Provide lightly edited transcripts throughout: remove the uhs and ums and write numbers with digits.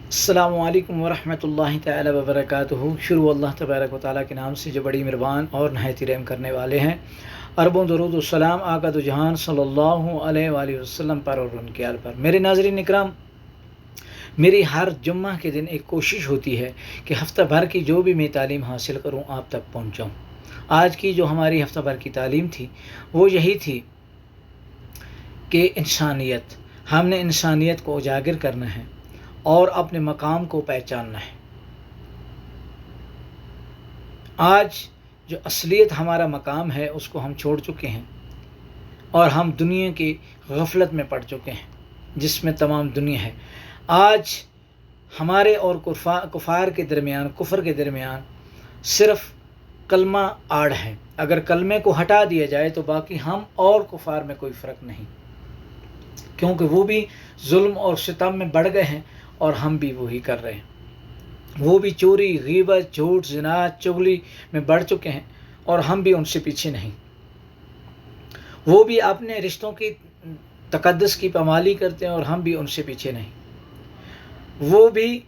السلام علیکم ورحمۃ اللہ تعالی وبرکاتہ۔ شروع اللہ تبارک و تعالیٰ کے نام سے جو بڑی مہربان اور نہایت رحم کرنے والے ہیں۔ اربوں درود السلام آقا دو جہان صلی اللہ علیہ وآلہ وسلم پر اور ان کے آل پر۔ میرے ناظرین اکرام، میری ہر جمعہ کے دن ایک کوشش ہوتی ہے کہ ہفتہ بھر کی جو بھی میں تعلیم حاصل کروں آپ تک پہنچاؤں۔ آج کی جو ہماری ہفتہ بھر کی تعلیم تھی وہ یہی تھی کہ انسانیت، ہم نے انسانیت کو اجاگر کرنا ہے اور اپنے مقام کو پہچاننا ہے۔ آج جو اصلیت ہمارا مقام ہے اس کو ہم چھوڑ چکے ہیں اور ہم دنیا کی غفلت میں پڑ چکے ہیں جس میں تمام دنیا ہے۔ آج ہمارے اور کفار کے درمیان، کفر کے درمیان صرف کلمہ آڑ ہے۔ اگر کلمے کو ہٹا دیا جائے تو باقی ہم اور کفار میں کوئی فرق نہیں، کیونکہ وہ بھی ظلم اور ستم میں بڑھ گئے ہیں اور ہم بھی وہی کر رہے ہیں۔ وہ بھی چوری، غیبت، جھوٹ، زنا، چغلی میں بڑھ چکے ہیں اور ہم بھی ان سے پیچھے نہیں۔ وہ بھی اپنے رشتوں کی تقدس کی پامالی کرتے ہیں اور ہم بھی ان سے پیچھے نہیں۔ وہ بھی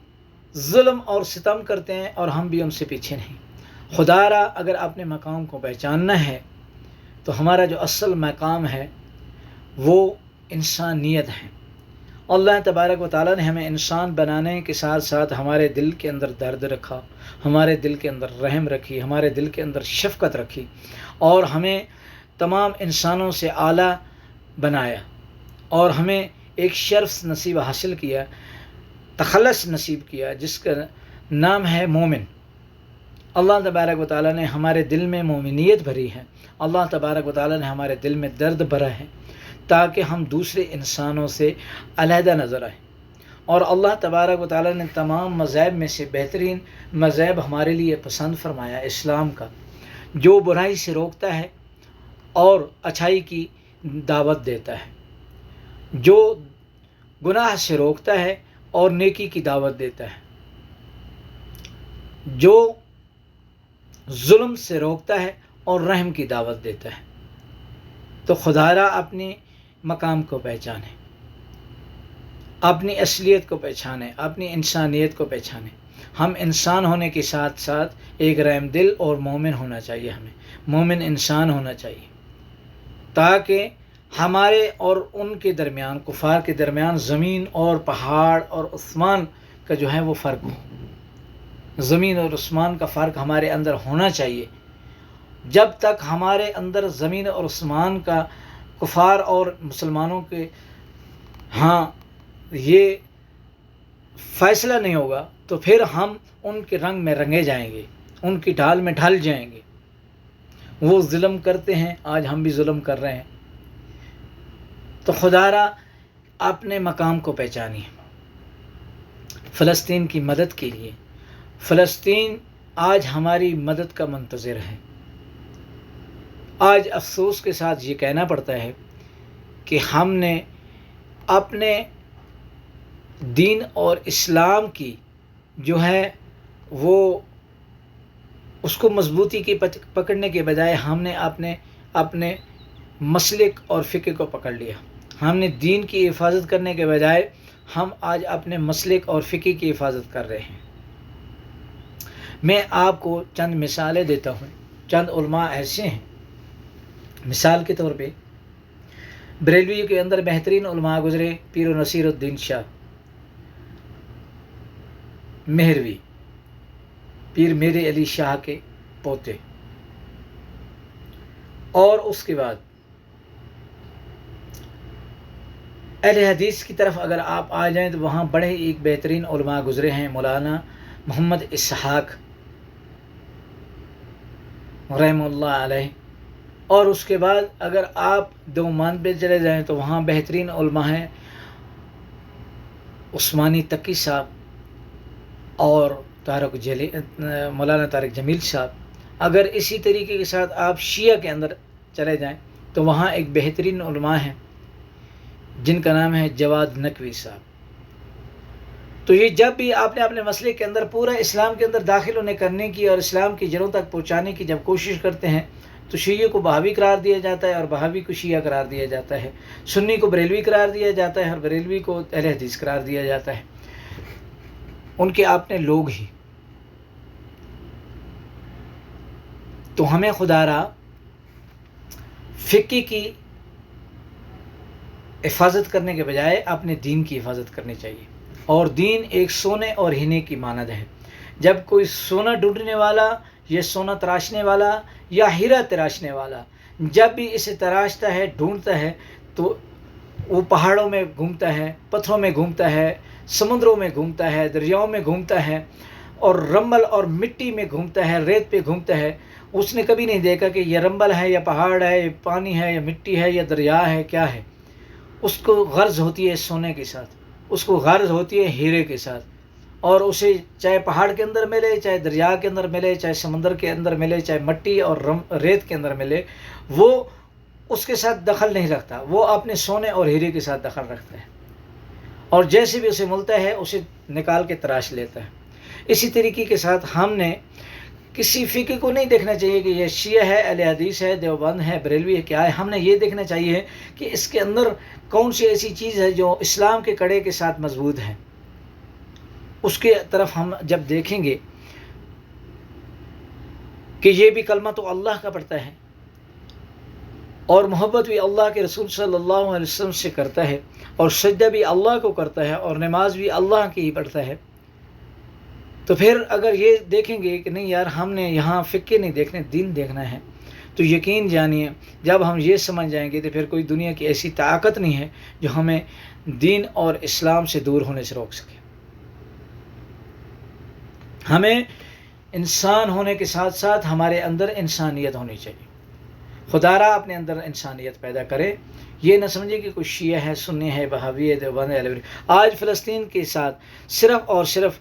ظلم اور ستم کرتے ہیں اور ہم بھی ان سے پیچھے نہیں۔ خدا را اگر اپنے مقام کو پہچاننا ہے تو ہمارا جو اصل مقام ہے وہ انسانیت ہے۔ اللہ تبارک و تعالیٰ نے ہمیں انسان بنانے کے ساتھ ساتھ ہمارے دل کے اندر درد رکھا، ہمارے دل کے اندر رحم رکھی، ہمارے دل کے اندر شفقت رکھی اور ہمیں تمام انسانوں سے اعلیٰ بنایا اور ہمیں ایک شرف نصیب حاصل کیا، تخلص نصیب کیا، جس کا نام ہے مومن۔ اللہ تبارک و تعالیٰ نے ہمارے دل میں مومنیت بھری ہے، اللہ تبارک و تعالیٰ نے ہمارے دل میں درد بھرا ہے تاکہ ہم دوسرے انسانوں سے علیحدہ نظر آئیں۔ اور اللہ تبارک و تعالیٰ نے تمام مذاہب میں سے بہترین مذہب ہمارے لیے پسند فرمایا اسلام کا، جو برائی سے روکتا ہے اور اچھائی کی دعوت دیتا ہے، جو گناہ سے روکتا ہے اور نیکی کی دعوت دیتا ہے، جو ظلم سے روکتا ہے اور رحم کی دعوت دیتا ہے۔ تو خدا را اپنی مقام کو پہچانے، اپنی اصلیت کو پہچانے، اپنی انسانیت کو پہچانے۔ ہم انسان ہونے کے ساتھ ساتھ ایک رحم دل اور مومن ہونا چاہیے، ہمیں مومن انسان ہونا چاہیے تاکہ ہمارے اور ان کے درمیان، کفار کے درمیان زمین اور پہاڑ اور آسمان کا جو ہے وہ فرق ہو۔ زمین اور آسمان کا فرق ہمارے اندر ہونا چاہیے۔ جب تک ہمارے اندر زمین اور آسمان کا، کفار اور مسلمانوں کے یہ فیصلہ نہیں ہوگا تو پھر ہم ان کے رنگ میں رنگے جائیں گے، ان کی ڈھال میں ڈھل جائیں گے۔ وہ ظلم کرتے ہیں، آج ہم بھی ظلم کر رہے ہیں۔ تو خدا را اپنے مقام کو پہچانیے۔ فلسطین کی مدد کے لیے، فلسطین آج ہماری مدد کا منتظر ہے۔ آج افسوس کے ساتھ یہ کہنا پڑتا ہے کہ ہم نے اپنے دین اور اسلام کی جو ہے وہ اس کو مضبوطی کی پکڑنے کے بجائے ہم نے اپنے مسلک اور فقہ کو پکڑ لیا۔ ہم نے دین کی حفاظت کرنے کے بجائے ہم آج اپنے مسلک اور فقہ کی حفاظت کر رہے ہیں۔ میں آپ کو چند مثالیں دیتا ہوں۔ چند علماء ایسے ہیں، مثال کے طور پہ بریلوی کے اندر بہترین علماء گزرے، پیر و نصیر الدین شاہ مہروی، پیر میر علی شاہ کے پوتے۔ اور اس کے بعد اہل حدیث کی طرف اگر آپ آ جائیں تو وہاں بڑے ایک بہترین علماء گزرے ہیں، مولانا محمد اسحاق رحمہ اللہ علیہ۔ اور اس کے بعد اگر آپ دیوبند پہ چلے جائیں تو وہاں بہترین علماء ہیں عثمانی تقی صاحب اور مولانا طارق جمیل صاحب۔ اگر اسی طریقے کے ساتھ آپ شیعہ کے اندر چلے جائیں تو وہاں ایک بہترین علماء ہیں جن کا نام ہے جواد نقوی صاحب۔ تو یہ جب بھی آپ نے اپنے مسئلے کے اندر پورا اسلام کے اندر داخل ہونے کرنے کی اور اسلام کی جڑوں تک پہنچانے کی جب کوشش کرتے ہیں تو شیعہ کو بہاوی قرار دیا جاتا ہے اور بہاوی کو شیعہ قرار دیا جاتا ہے، سنی کو بریلوی قرار دیا جاتا ہے اور بریلوی کو اہل حدیث قرار دیا جاتا ہے۔ ان کے اپنے لوگ ہی. تو ہمیں خدا را فقہ کی حفاظت کرنے کے بجائے اپنے دین کی حفاظت کرنی چاہیے. اور دین ایک سونے اور ہینے کی مانند ہے. جب کوئی سونا ڈھونڈنے والا یا سونا تراشنے والا یا ہیرا تراشنے والا جب بھی اسے تراشتا ہے، ڈھونڈتا ہے، تو وہ پہاڑوں میں گھومتا ہے، پتھروں میں گھومتا ہے، سمندروں میں گھومتا ہے، دریاؤں میں گھومتا ہے، اور رمل اور مٹی میں گھومتا ہے، ریت پہ گھومتا ہے. اس نے کبھی نہیں دیکھا کہ یہ رمل ہے یا پہاڑ ہے، یہ پانی ہے یا مٹی ہے یا دریا ہے، کیا ہے. اس کو غرض ہوتی ہے سونے کے ساتھ، اس کو غرض ہوتی ہے ہیرے کے ساتھ. اور اسے چاہے پہاڑ کے اندر ملے، چاہے دریا کے اندر ملے، چاہے سمندر کے اندر ملے، چاہے مٹی اور ریت کے اندر ملے، وہ اس کے ساتھ دخل نہیں رکھتا. وہ اپنے سونے اور ہیرے کے ساتھ دخل رکھتا ہے، اور جیسے بھی اسے ملتا ہے اسے نکال کے تراش لیتا ہے. اسی طریقے کے ساتھ ہم نے کسی فقہ کو نہیں دیکھنا چاہیے کہ یہ شیعہ ہے، اہل حدیث ہے، دیوبند ہے، بریلوی ہے، کیا ہے. ہم نے یہ دیکھنا چاہیے کہ اس کے اندر کون سی ایسی چیز ہے جو اسلام کے کڑے کے ساتھ مضبوط ہے. اس کے طرف ہم جب دیکھیں گے کہ یہ بھی کلمہ تو اللہ کا پڑھتا ہے، اور محبت بھی اللہ کے رسول صلی اللہ علیہ وسلم سے کرتا ہے، اور سجدہ بھی اللہ کو کرتا ہے، اور نماز بھی اللہ کی ہی پڑھتا ہے، تو پھر اگر یہ دیکھیں گے کہ نہیں یار ہم نے یہاں فقہ نہیں دیکھنے، دین دیکھنا ہے، تو یقین جانیے جب ہم یہ سمجھ جائیں گے تو پھر کوئی دنیا کی ایسی طاقت نہیں ہے جو ہمیں دین اور اسلام سے دور ہونے سے روک سکے. ہمیں انسان ہونے کے ساتھ ساتھ ہمارے اندر انسانیت ہونی چاہیے. خدا را اپنے اندر انسانیت پیدا کرے. یہ نہ سمجھے کہ کوئی شیعہ ہے، سنی ہے، بہاوی ہے، دیوبند ہے. آج فلسطین کے ساتھ صرف اور صرف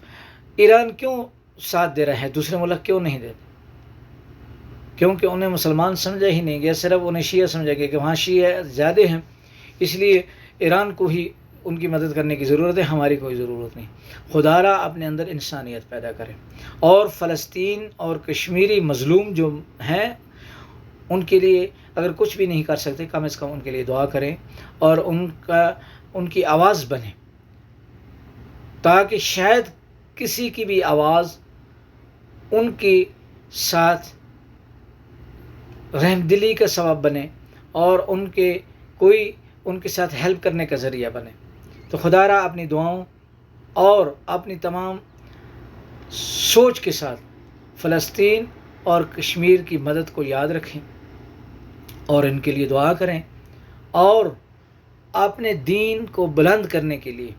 ایران کیوں ساتھ دے رہا ہے، دوسرے ملک کیوں نہیں دیتے؟ کیونکہ انہیں مسلمان سمجھا ہی نہیں گیا، صرف انہیں شیعہ سمجھا گیا کہ وہاں شیعہ زیادہ ہیں، اس لیے ایران کو ہی ان کی مدد کرنے کی ضرورت ہے، ہماری کوئی ضرورت نہیں. خدا را اپنے اندر انسانیت پیدا کرے. اور فلسطین اور کشمیری مظلوم جو ہیں ان کے لیے اگر کچھ بھی نہیں کر سکتے، کم از کم ان کے لیے دعا کریں اور ان کی آواز بنے، تاکہ شاید کسی کی بھی آواز ان کے ساتھ رحم دلی کا سبب بنے اور کوئی ان کے ساتھ ہیلپ کرنے کا ذریعہ بنے. تو خدا را اپنی دعاؤں اور اپنی تمام سوچ کے ساتھ فلسطین اور کشمیر کی مدد کو یاد رکھیں اور ان کے لیے دعا کریں، اور اپنے دین کو بلند کرنے کے لیے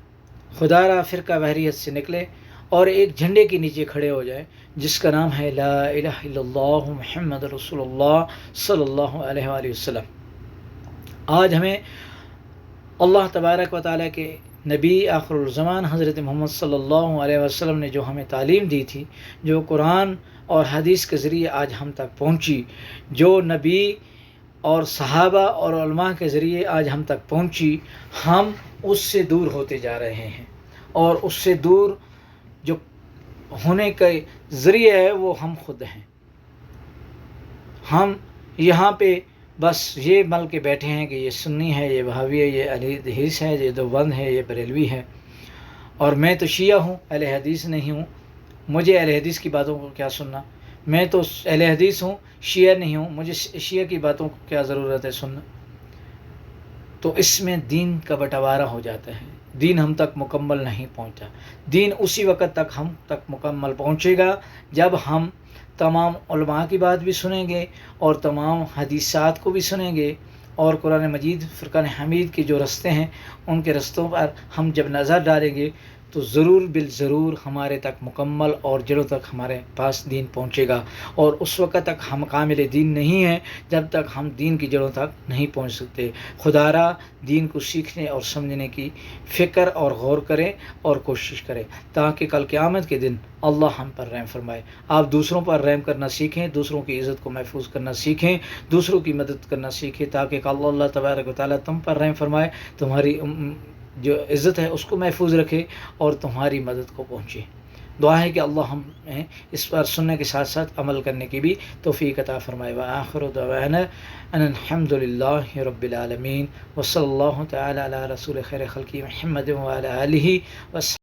خدا را فرقہ وحریت سے نکلے اور ایک جھنڈے کے نیچے کھڑے ہو جائے جس کا نام ہے لا الہ الا اللہ محمد رسول اللہ صلی اللہ علیہ وآلہ وسلم. آج ہمیں اللہ تبارک و تعالیٰ کے نبی آخر الزمان حضرت محمد صلی اللہ علیہ وسلم نے جو ہمیں تعلیم دی تھی، جو قرآن اور حدیث کے ذریعے آج ہم تک پہنچی، جو نبی اور صحابہ اور علماء کے ذریعے آج ہم تک پہنچی، ہم اس سے دور ہوتے جا رہے ہیں. اور اس سے دور جو ہونے کا ذریعہ ہے وہ ہم خود ہیں. ہم یہاں پہ بس یہ مل کے بیٹھے ہیں کہ یہ سنی ہے، یہ بہاوی ہے، یہ اہل حدیث ہے، یہ دیوبند ہے، یہ بریلوی ہے، اور میں تو شیعہ ہوں، اہل حدیث نہیں ہوں، مجھے اہل حدیث کی باتوں کو کیا سننا. میں تو اہل حدیث ہوں، شیعہ نہیں ہوں، مجھے شیعہ کی باتوں کو کیا ضرورت ہے سننا. تو اس میں دین کا بٹوارا ہو جاتا ہے، دین ہم تک مکمل نہیں پہنچتا. دین اسی وقت تک ہم تک مکمل پہنچے گا جب ہم تمام علماء کی بات بھی سنیں گے اور تمام حدیثات کو بھی سنیں گے، اور قرآن مجید فرقان حمید کے جو رستے ہیں ان کے رستوں پر ہم جب نظر ڈالیں گے تو ضرور بالضرور ہمارے تک مکمل اور جڑوں تک ہمارے پاس دین پہنچے گا. اور اس وقت تک ہم کامل دین نہیں ہیں جب تک ہم دین کی جڑوں تک نہیں پہنچ سکتے. خدا را دین کو سیکھنے اور سمجھنے کی فکر اور غور کریں اور کوشش کریں تاکہ کل قیامت کے دن اللہ ہم پر رحم فرمائے. آپ دوسروں پر رحم کرنا سیکھیں، دوسروں کی عزت کو محفوظ کرنا سیکھیں، دوسروں کی مدد کرنا سیکھیں، تاکہ کل اللہ تبارک و تعالیٰ تم پر رحم فرمائے، تمہاری جو عزت ہے اس کو محفوظ رکھے اور تمہاری مدد کو پہنچے. دعا ہے کہ اللہ ہمیں اس پر سننے کے ساتھ ساتھ عمل کرنے کی بھی توفیق عطا فرمائے. وآخر دعوانا ان الحمد للہ رب العالمین وصلی اللہ تعالی علی رسول خیر خلقی محمد وعلی آلہ وصحبہ.